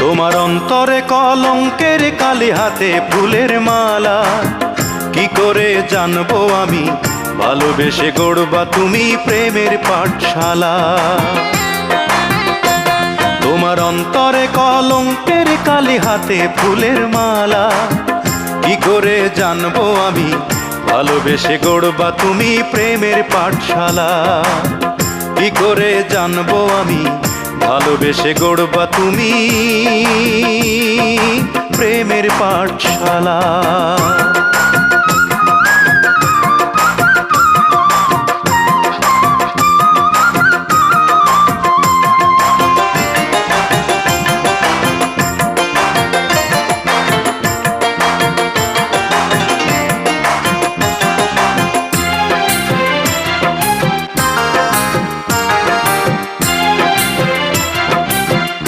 তোমার অন্তরে কলঙ্কের কালি, হাতে ফুলের মালা। কি করে জানবো আমি ভালোবেসে গড়বা তুমি প্রেমের পাঠশালা। তোমার অন্তরে কলঙ্কের কালি, হাতে ফুলের মালা। কি করে জানবো আমি ভালোবেসে গড়বা তুমি প্রেমের পাঠশালা। কি করে জানবো আমি ভালোবেসে গড়বা তুমি প্রেমের পাঠশালা।